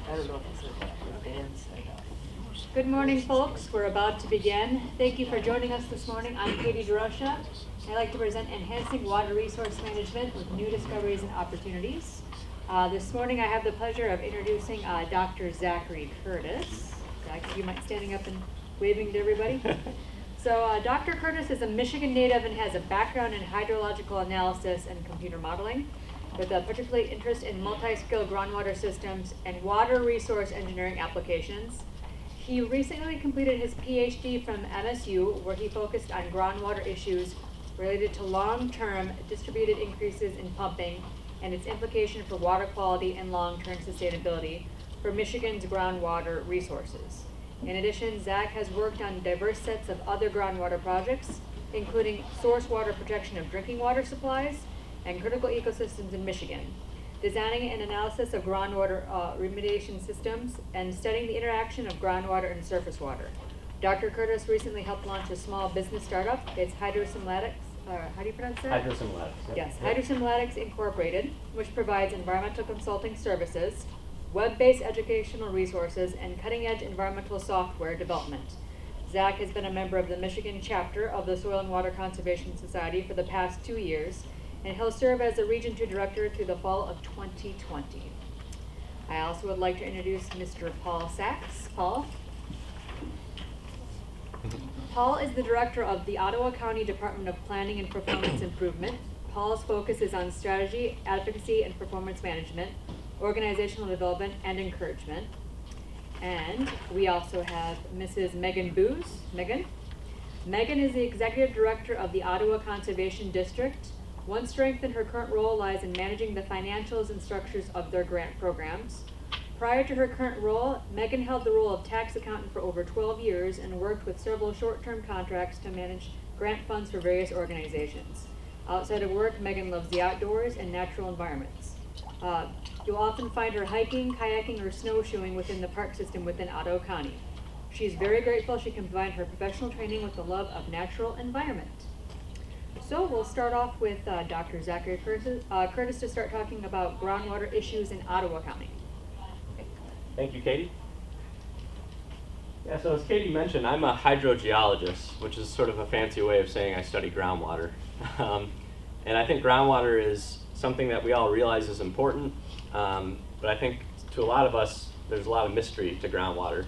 I don't know if I said that, but Dan said that. Good morning, folks. We're about to begin. Thank you for joining us this morning. I'm Katie DeRocha. I'd like to present Enhancing Water Resource Management with New Discoveries and Opportunities. This morning I have the pleasure of introducing Dr. Zachary Curtis. Zach, do you mind standing up and waving to everybody? So Dr. Curtis is a Michigan native and has a background in hydrological analysis and computer modeling, with a particular interest in multi-scale groundwater systems and water resource engineering applications. He recently completed his PhD from MSU, where he focused on groundwater issues related to long-term distributed increases in pumping and its implication for water quality and long-term sustainability for Michigan's groundwater resources. In addition, Zach has worked on diverse sets of other groundwater projects, including source water protection of drinking water supplies and critical ecosystems in Michigan, designing an analysis of groundwater remediation systems, and studying the interaction of groundwater and surface water. Dr. Curtis recently helped launch a small business startup. It's Hydrosimulatics, how do you pronounce that? Hydrosimulatics. Yes, Hydrosimulatics Incorporated, which provides environmental consulting services, web-based educational resources, and cutting-edge environmental software development. Zach has been a member of the Michigan chapter of the Soil and Water Conservation Society for the past 2 years, and he'll serve as the Region 2 Director through the fall of 2020. I also would like to introduce Mr. Paul Sachs. Paul? Paul is the Director of the Ottawa County Department of Planning and Performance Improvement. Paul's focus is on strategy, advocacy, and performance management, organizational development, and encouragement. And we also have Mrs. Megan Booz. Megan? Megan is the Executive Director of the Ottawa Conservation District. One strength in her current role lies in managing the financials and structures of their grant programs. Prior to her current role, Megan held the role of tax accountant for over 12 years and worked with several short-term contracts to manage grant funds for various organizations. Outside of work, Megan loves the outdoors and natural environments. You'll often find her hiking, kayaking, or snowshoeing within the park system within Ottawa County. She's very grateful she can combine her professional training with the love of natural environment. So we'll start off with Dr. Zachary Curtis to start talking about groundwater issues in Ottawa County. Thank you, Katie. Yeah, so as Katie mentioned, I'm a hydrogeologist, which is sort of a fancy way of saying I study groundwater. And I think groundwater is something that we all realize is important, but I think to a lot of us, there's a lot of mystery to groundwater.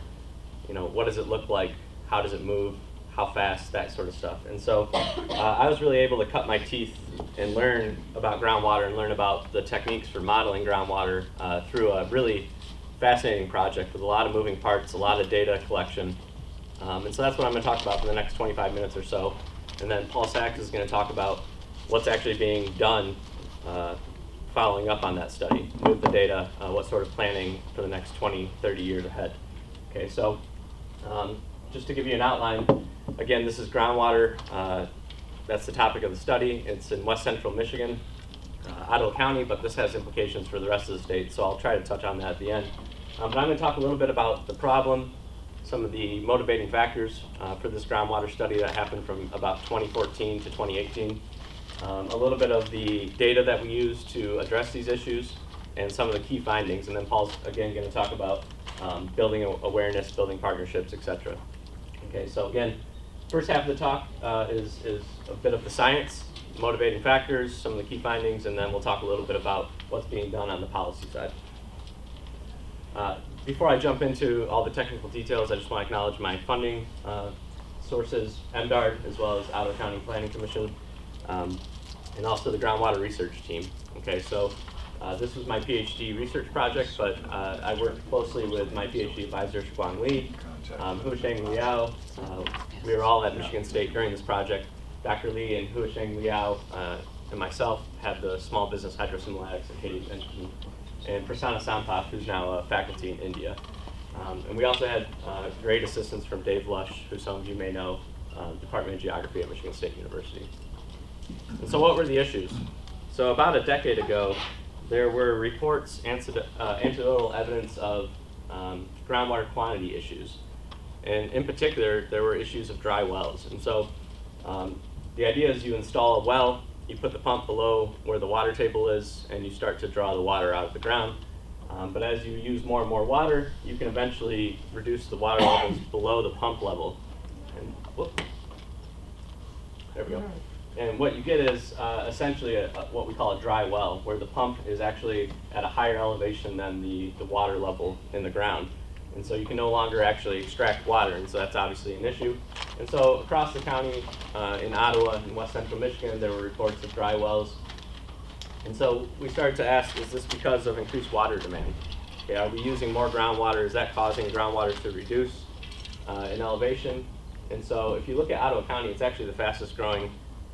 You know, what does it look like? How does it move? How fast? That sort of stuff. And so I was really able to cut my teeth and learn about groundwater and learn about the techniques for modeling groundwater through a really fascinating project with a lot of moving parts, a lot of data collection. And so that's what I'm going to talk about for the next 25 minutes or so. And then Paul Sachs is going to talk about what's actually being done following up on that study with the data, what sort of planning for the next 20, 30 years ahead. Okay, so just to give you an outline, again, this is groundwater. That's the topic of the study. It's in west central Michigan, Ottawa County, but this has implications for the rest of the state, so I'll try to touch on that at the end. But I'm going to talk a little bit about the problem, some of the motivating factors for this groundwater study that happened from about 2014 to 2018, a little bit of the data that we use to address these issues, and some of the key findings, and then Paul's again going to talk about building awareness, building partnerships, etc. Okay, so again, first half of the talk is a bit of the science, motivating factors, some of the key findings, and then we'll talk a little bit about what's being done on the policy side. Before I jump into all the technical details, I just want to acknowledge my funding sources, MDARD, as well as Ottawa County Planning Commission, and also the groundwater research team. Okay, so this was my PhD research project, but I worked closely with my PhD advisor, Shuang Li, Huisheng Liao. We were all at Michigan State during this project. Dr. Li and Huisheng Liao and myself had the small business Hydrosimulatics that Katie mentioned, and Prasanna Sampath, who's now a faculty in India. And we also had great assistance from Dave Lush, who some of you may know, Department of Geography at Michigan State University. And so what were the issues? So about a decade ago, there were reports, anecdotal evidence of groundwater quantity issues. And in particular, there were issues of dry wells. And so the idea is you install a well, you put the pump below where the water table is, and you start to draw the water out of the ground. But as you use more and more water, you can eventually reduce the water levels below the pump level. And whoop, there we go. And what you get is essentially what we call a dry well, where the pump is actually at a higher elevation than the water level in the ground. And so you can no longer actually extract water, and so that's obviously an issue. And so across the county, in Ottawa and West Central Michigan, there were reports of dry wells. And so we started to ask, is this because of increased water demand? Okay, are we using more groundwater? Is that causing groundwater to reduce in elevation? And so if you look at Ottawa County, it's actually the fastest growing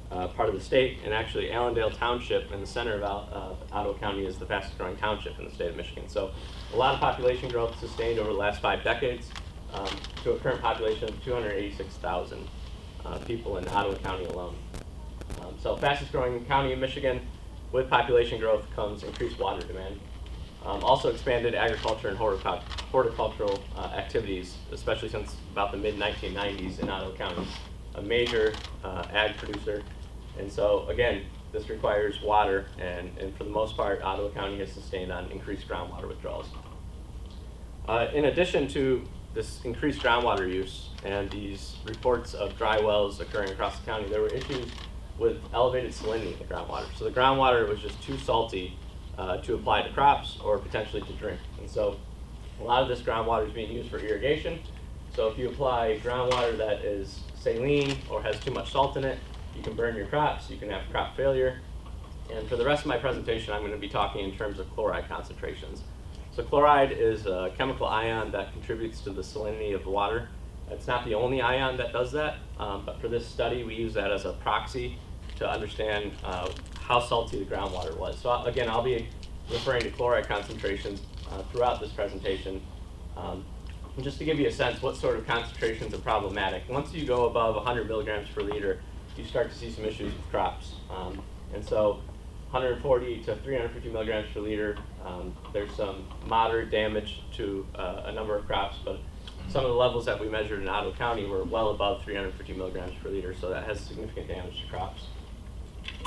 part of the state, and actually Allendale Township in the center of Ottawa County is the fastest growing township in the state of Michigan. So a lot of population growth sustained over the last 5 decades to a current population of 286,000 people in Ottawa County alone. So fastest growing county in Michigan. With population growth comes increased water demand. Also expanded agriculture and horticultural activities, especially since about the mid-1990s in Ottawa County, a major ag producer. And so again, this requires water, and for the most part, Ottawa County has sustained on increased groundwater withdrawals. In addition to this increased groundwater use and these reports of dry wells occurring across the county, there were issues with elevated salinity in the groundwater. So the groundwater was just too salty to apply to crops or potentially to drink. And so a lot of this groundwater is being used for irrigation. So if you apply groundwater that is saline or has too much salt in it, you can burn your crops, you can have crop failure. And for the rest of my presentation, I'm going to be talking in terms of chloride concentrations. So chloride is a chemical ion that contributes to the salinity of the water. It's not the only ion that does that, but for this study, we use that as a proxy to understand how salty the groundwater was. So again, I'll be referring to chloride concentrations throughout this presentation. And just to give you a sense what sort of concentrations are problematic. Once you go above 100 milligrams per liter, you start to see some issues with crops. And so 140 to 350 milligrams per liter, there's some moderate damage to a number of crops, but some of the levels that we measured in Ottawa County were well above 350 milligrams per liter, so that has significant damage to crops,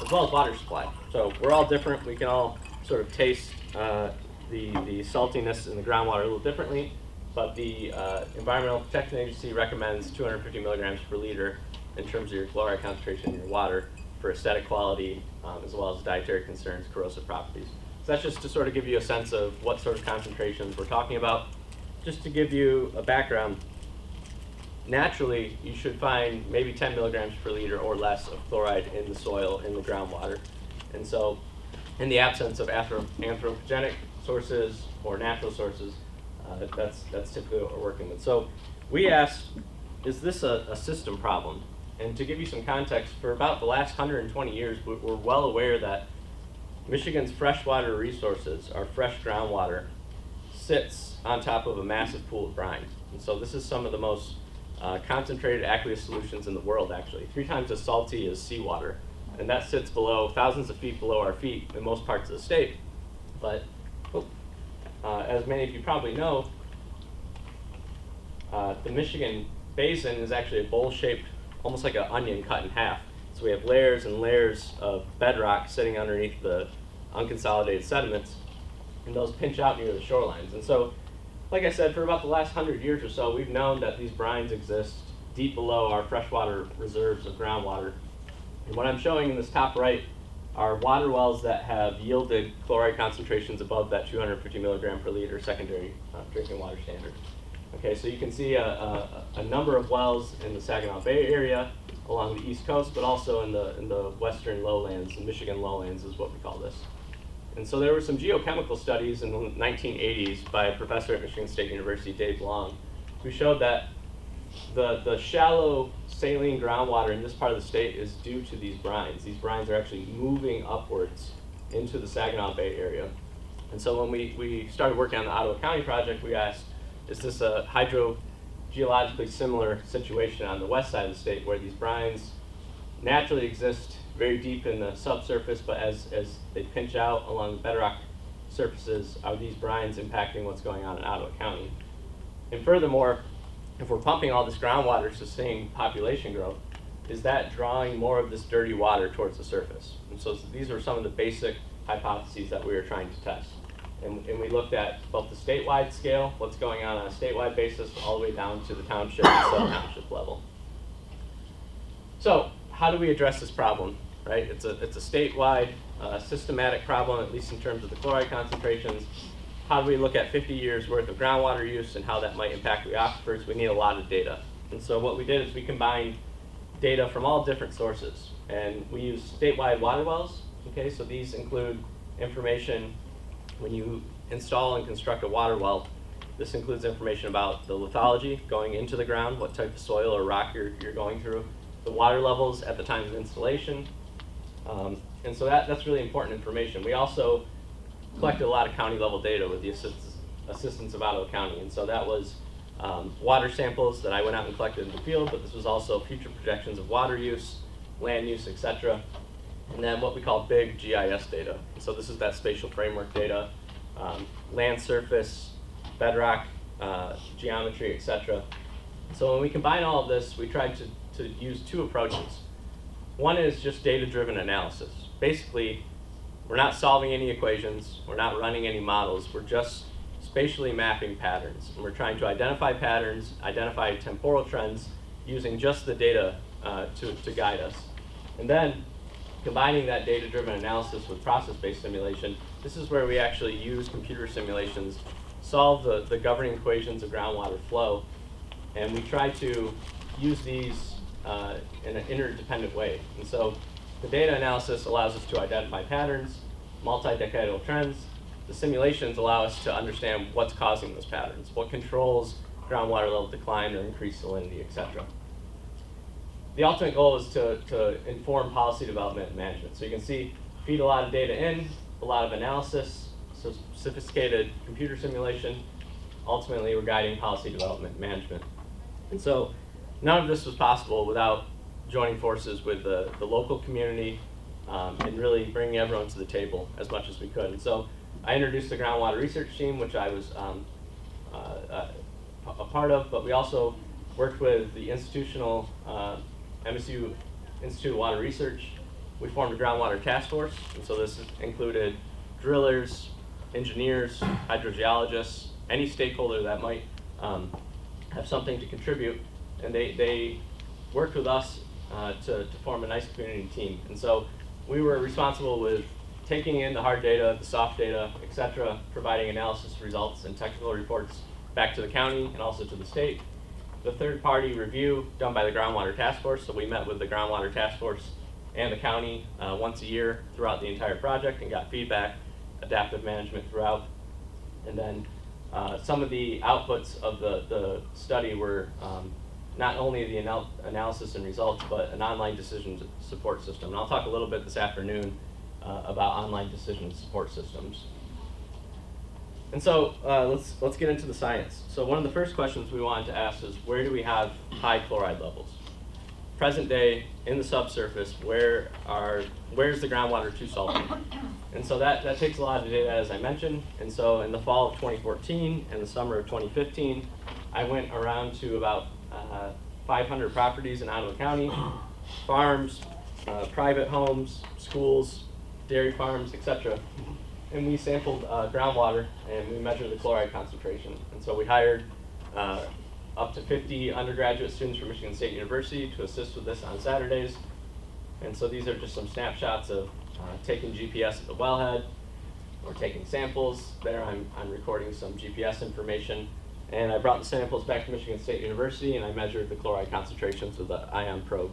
as well as water supply. So we're all different. We can all sort of taste the saltiness in the groundwater a little differently, but the Environmental Protection Agency recommends 250 milligrams per liter in terms of your chloride concentration in your water for aesthetic quality, as well as dietary concerns, corrosive properties. So that's just to sort of give you a sense of what sort of concentrations we're talking about. Just to give you a background, naturally you should find maybe 10 milligrams per liter or less of chloride in the soil, in the groundwater. And so in the absence of anthropogenic sources or natural sources, that's typically what we're working with. So we asked, is this a system problem? And to give you some context, for about the last 120 years, we're well aware that Michigan's freshwater resources, our fresh groundwater, sits on top of a massive pool of brine. And so this is some of the most concentrated aqueous solutions in the world, actually. 3 times as salty as seawater. And that sits below, thousands of feet below our feet in most parts of the state. But as many of you probably know, the Michigan basin is actually a bowl-shaped, almost like an onion cut in half. So we have layers and layers of bedrock sitting underneath the unconsolidated sediments, and those pinch out near the shorelines. And so, like I said, for about the last 100 years or so, we've known that these brines exist deep below our freshwater reserves of groundwater. And what I'm showing in this top right are water wells that have yielded chloride concentrations above that 250 milligram per liter secondary drinking water standard. Okay, so you can see a number of wells in the Saginaw Bay area along the East Coast, but also in the western lowlands, the Michigan lowlands is what we call this. And so there were some geochemical studies in the 1980s by a professor at Michigan State University, Dave Long, who showed that the shallow saline groundwater in this part of the state is due to these brines. These brines are actually moving upwards into the Saginaw Bay area. And so when we started working on the Ottawa County project, we asked, is this a hydrogeologically similar situation on the west side of the state where these brines naturally exist very deep in the subsurface, but as they pinch out along the bedrock surfaces, are these brines impacting what's going on in Ottawa County? And furthermore, if we're pumping all this groundwater to sustain population growth, is that drawing more of this dirty water towards the surface? And so these are some of the basic hypotheses that we were trying to test. And we looked at both the statewide scale, what's going on a statewide basis, all the way down to the township and sub-township level. So how do we address this problem, right? It's a statewide systematic problem, at least in terms of the chloride concentrations. How do we look at 50 years worth of groundwater use and how that might impact the aquifers? We need a lot of data. And so what we did is we combined data from all different sources. And we use statewide water wells. Okay, so these include information when you install and construct a water well. This includes information about the lithology going into the ground, what type of soil or rock you're going through, the water levels at the time of installation. And so that's really important information. We also collected a lot of county level data with the assistance of Ottawa County. And so that was water samples that I went out and collected in the field, but this was also future projections of water use, land use, etc. And then what we call big GIS data. So this is that spatial framework data, land surface, bedrock, geometry, etc. So when we combine all of this, we tried to use two approaches. One is just data-driven analysis. Basically, we're not solving any equations, we're not running any models, we're just spatially mapping patterns. And we're trying to identify patterns, identify temporal trends, using just the data to guide us. And then, combining that data-driven analysis with process-based simulation, this is where we actually use computer simulations, solve the governing equations of groundwater flow, and we try to use these in an interdependent way. And so the data analysis allows us to identify patterns, multi-decadal trends. The simulations allow us to understand what's causing those patterns, what controls groundwater level decline or increased salinity, etc. The ultimate goal is to inform policy development and management. So you can see, feed a lot of data in, a lot of analysis, so sophisticated computer simulation. Ultimately, we're guiding policy development and management. And so none of this was possible without joining forces with the local community and really bringing everyone to the table as much as we could. And so I introduced the groundwater research team, which I was a part of, but we also worked with the institutional MSU Institute of Water Research. We formed a groundwater task force, and so this included drillers, engineers, hydrogeologists, any stakeholder that might have something to contribute, and they worked with us to form a nice community team. And so we were responsible with taking in the hard data, the soft data, etc., providing analysis results and technical reports back to the county and also to the state. The third-party review done by the Groundwater Task Force, so we met with the Groundwater Task Force and the county once a year throughout the entire project and got feedback, adaptive management throughout. And then some of the outputs of the study were not only the analysis and results, but an online decision support system. And I'll talk a little bit this afternoon about online decision support systems. And so let's get into the science. So one of the first questions we wanted to ask is, where do we have high chloride levels? Present day, in the subsurface, where's the groundwater too salty? And so that takes a lot of data, as I mentioned. And so in the fall of 2014 and the summer of 2015, I went around to about 500 properties in Ottawa County, farms, private homes, schools, dairy farms, etc. And we sampled groundwater and we measured the chloride concentration. And so we hired up to 50 undergraduate students from Michigan State University to assist with this on Saturdays. And so these are just some snapshots of taking GPS at the wellhead. We're taking samples. There I'm recording some GPS information. And I brought the samples back to Michigan State University and I measured the chloride concentrations with the ion probe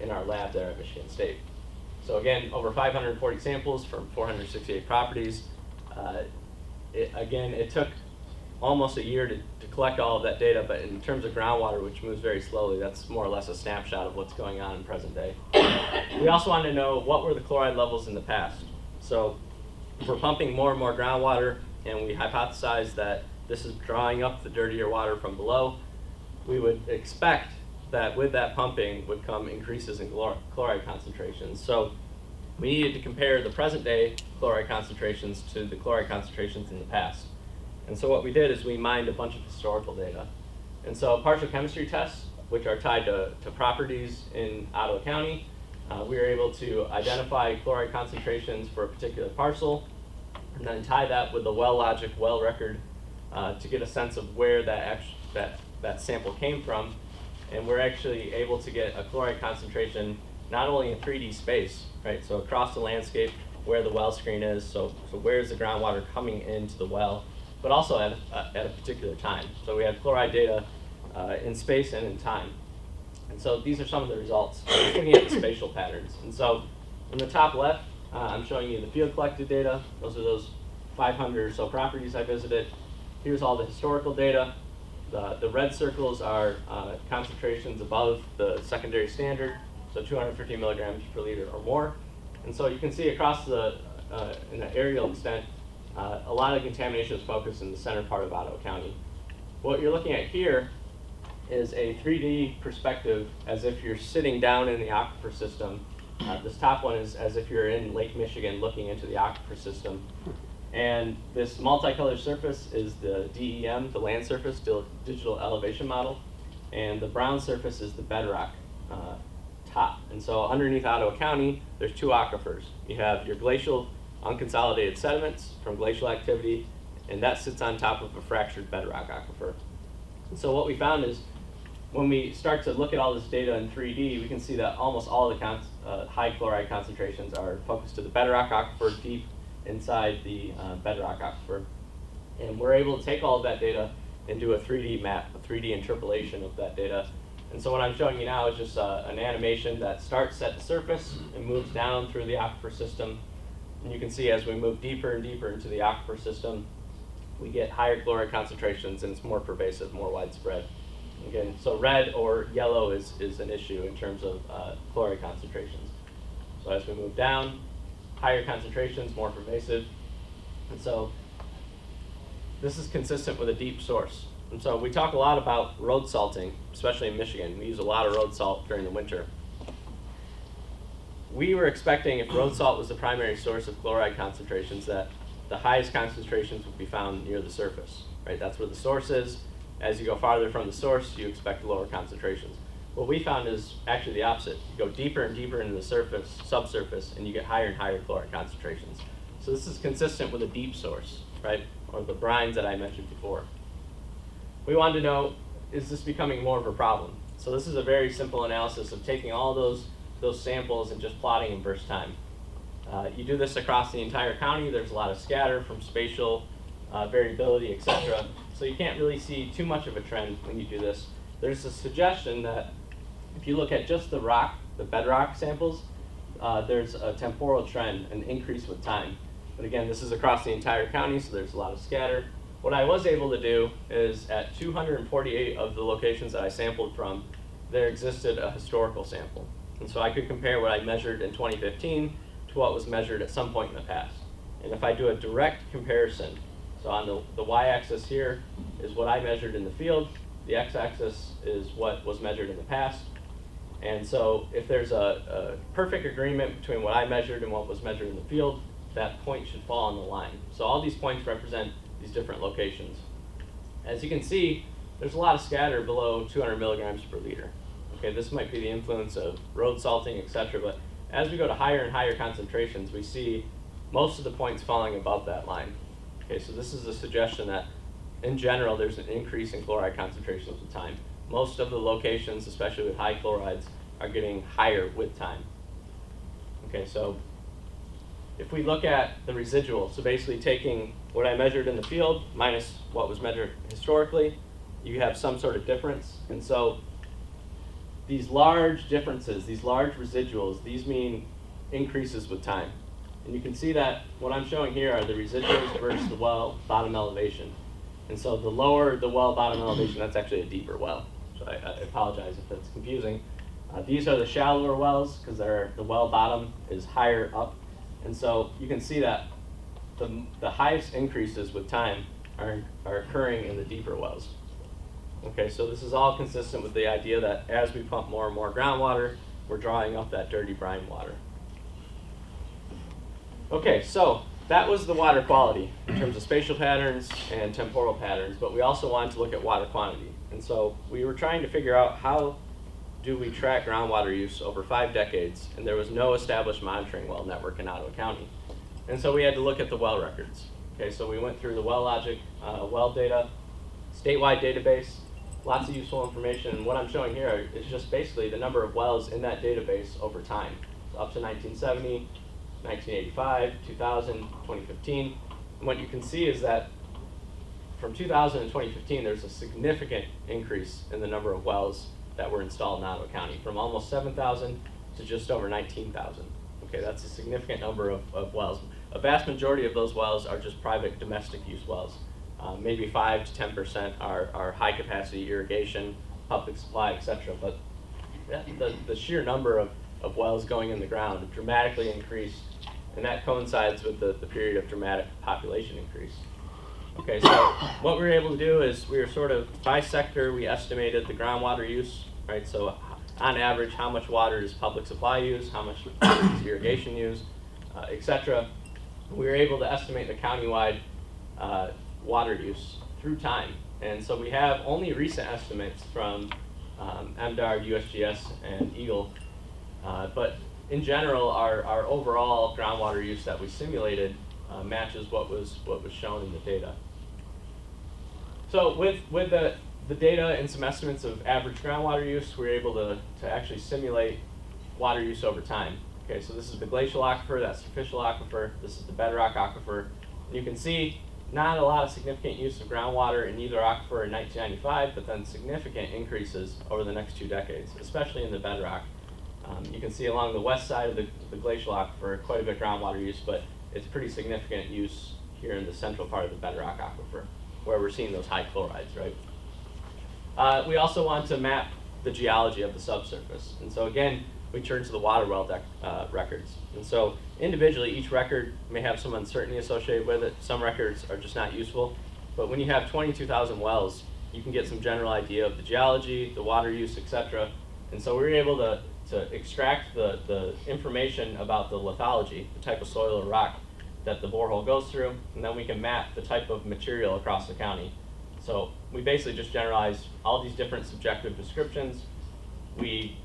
in our lab there at Michigan State. So again, over 540 samples from 468 properties. It took almost a year to collect all of that data, but in terms of groundwater, which moves very slowly, that's more or less a snapshot of what's going on in present day. We also wanted to know what were the chloride levels in the past. So if we're pumping more and more groundwater, and we hypothesized that this is drawing up the dirtier water from below, we would expect that with that pumping would come increases in chloride concentrations. So we needed to compare the present day chloride concentrations to the chloride concentrations in the past. And so what we did is we mined a bunch of historical data. And so partial chemistry tests, which are tied to properties in Ottawa County, we were able to identify chloride concentrations for a particular parcel, and then tie that with the well logic, well record, to get a sense of where that sample came from. And we're actually able to get a chloride concentration not only in 3D space, right? So across the landscape, where the well screen is, so where's the groundwater coming into the well, but also at a particular time. So we have chloride data in space and in time. And so these are some of the results, looking at the spatial patterns. And so in the top left, I'm showing you the field collected data. Those are those 500 or so properties I visited. Here's all the historical data. The red circles are concentrations above the secondary standard, so 250 milligrams per liter or more. And so you can see across in the aerial extent, a lot of contamination is focused in the center part of Ottawa County. What you're looking at here is a 3D perspective as if you're sitting down in the aquifer system. This top one is as if you're in Lake Michigan looking into the aquifer system. And this multicolored surface is the DEM, the land surface digital elevation model. And the brown surface is the bedrock top. And so underneath Ottawa County, there's two aquifers. You have your glacial unconsolidated sediments from glacial activity, and that sits on top of a fractured bedrock aquifer. And so what we found is when we start to look at all this data in 3D, we can see that almost all the high chloride concentrations are focused to the bedrock aquifer deep inside the bedrock aquifer. And we're able to take all of that data and do a 3D map, a 3D interpolation of that data. And so what I'm showing you now is just an animation that starts at the surface and moves down through the aquifer system. And you can see as we move deeper and deeper into the aquifer system, we get higher chloride concentrations, and it's more pervasive, more widespread. Again, so red or yellow is an issue in terms of chloride concentrations. So as we move down, higher concentrations, more pervasive. And so this is consistent with a deep source. And so we talk a lot about road salting, especially in Michigan. We use a lot of road salt during the winter. We were expecting if road salt was the primary source of chloride concentrations that the highest concentrations would be found near the surface, right? That's where the source is. As you go farther from the source, you expect lower concentrations. What we found is actually the opposite. You go deeper and deeper into the surface, subsurface, and you get higher and higher chloride concentrations. So this is consistent with a deep source, right? Or the brines that I mentioned before. We wanted to know, is this becoming more of a problem? So this is a very simple analysis of taking all those samples and just plotting in burst time. You do this across the entire county. There's a lot of scatter from spatial variability, etc. So you can't really see too much of a trend when you do this. There's a suggestion that if you look at just the rock, the bedrock samples, there's a temporal trend, an increase with time. But again, this is across the entire county, so there's a lot of scatter. What I was able to do is at 248 of the locations that I sampled from, there existed a historical sample. And so I could compare what I measured in 2015 to what was measured at some point in the past. And if I do a direct comparison, so on the y-axis here is what I measured in the field, the x-axis is what was measured in the past. And so if there's a perfect agreement between what I measured and what was measured in the field, that point should fall on the line. So all these points represent these different locations. As you can see, there's a lot of scatter below 200 milligrams per liter. Okay, this might be the influence of road salting, etc. But as we go to higher and higher concentrations, we see most of the points falling above that line. Okay, so this is a suggestion that in general, there's an increase in chloride concentrations with time. Most of the locations, especially with high chlorides, are getting higher with time. Okay, so if we look at the residual, so basically taking what I measured in the field minus what was measured historically, you have some sort of difference. And so these large differences, these large residuals, these mean increases with time. And you can see that what I'm showing here are the residuals versus the well bottom elevation. And so the lower the well bottom elevation, that's actually a deeper well. So I apologize if that's confusing. These are the shallower wells because the well bottom is higher up. And so you can see that the highest increases with time are occurring in the deeper wells. Okay, so this is all consistent with the idea that as we pump more and more groundwater, we're drawing up that dirty brine water. Okay, so that was the water quality in terms of spatial patterns and temporal patterns, but we also wanted to look at water quantity. And so we were trying to figure out how do we track groundwater use over 5 decades, and there was no established monitoring well network in Ottawa County. And so we had to look at the well records. Okay, so we went through the well logic, well data, statewide database, lots of useful information. And what I'm showing here is just basically the number of wells in that database over time. So up to 1970, 1985, 2000, 2015. And what you can see is that from 2000 and 2015, there's a significant increase in the number of wells that were installed in Ottawa County, from almost 7,000 to just over 19,000. Okay, that's a significant number of wells. A vast majority of those wells are just private domestic use wells. Maybe 5 to 10% are high capacity irrigation, public supply, etc. But the sheer number of wells going in the ground dramatically increased, and that coincides with the period of dramatic population increase. Okay, so what we were able to do is we were sort of by sector, we estimated the groundwater use, right? So on average, how much water does public supply use, how much does irrigation use, etc. We were able to estimate the countywide water use through time. And so we have only recent estimates from MDAR, USGS, and EAGLE. But in general, our overall groundwater use that we simulated matches what was shown in the data. So with the data and some estimates of average groundwater use, we were able to actually simulate water use over time. Okay, so this is the glacial aquifer, that's the superficial aquifer, this is the bedrock aquifer. And you can see not a lot of significant use of groundwater in either aquifer in 1995, but then significant increases over the next 2 decades, especially in the bedrock. You can see along the west side of the glacial aquifer quite a bit of groundwater use, but it's pretty significant use here in the central part of the bedrock aquifer, where we're seeing those high chlorides, right? We also want to map the geology of the subsurface. And so again, we turn to the water well records. And so individually, each record may have some uncertainty associated with it. Some records are just not useful. But when you have 22,000 wells, you can get some general idea of the geology, the water use, etc. And so we were able to extract the information about the lithology, the type of soil or rock that the borehole goes through, and then we can map the type of material across the county. So we basically just generalize all these different subjective descriptions. We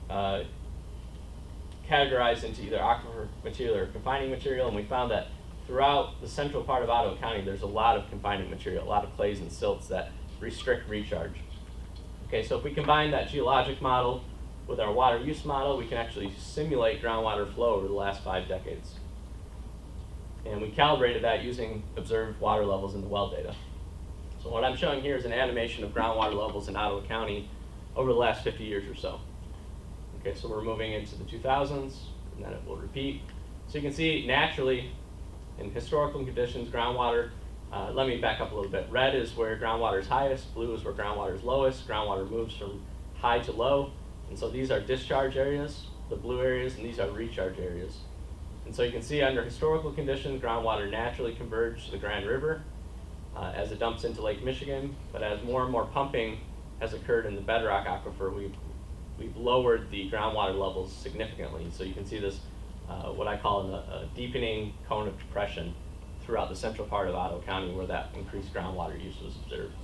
categorize into either aquifer material or confining material, and we found that throughout the central part of Ottawa County, there's a lot of confining material, a lot of clays and silts that restrict recharge. Okay, so if we combine that geologic model with our water use model, we can actually simulate groundwater flow over the last 5 decades. And we calibrated that using observed water levels in the well data. So what I'm showing here is an animation of groundwater levels in Ottawa County over the last 50 years or so. Okay, so we're moving into the 2000s, and then it will repeat. So you can see naturally, in historical conditions, groundwater, let me back up a little bit. Red is where groundwater is highest, blue is where groundwater is lowest. Groundwater moves from high to low, and so these are discharge areas, the blue areas, and these are recharge areas. And so you can see under historical conditions, groundwater naturally converged to the Grand River as it dumps into Lake Michigan, but as more and more pumping has occurred in the bedrock aquifer, we've lowered the groundwater levels significantly. So you can see this, what I call a deepening cone of depression throughout the central part of Ottawa County where that increased groundwater use was observed.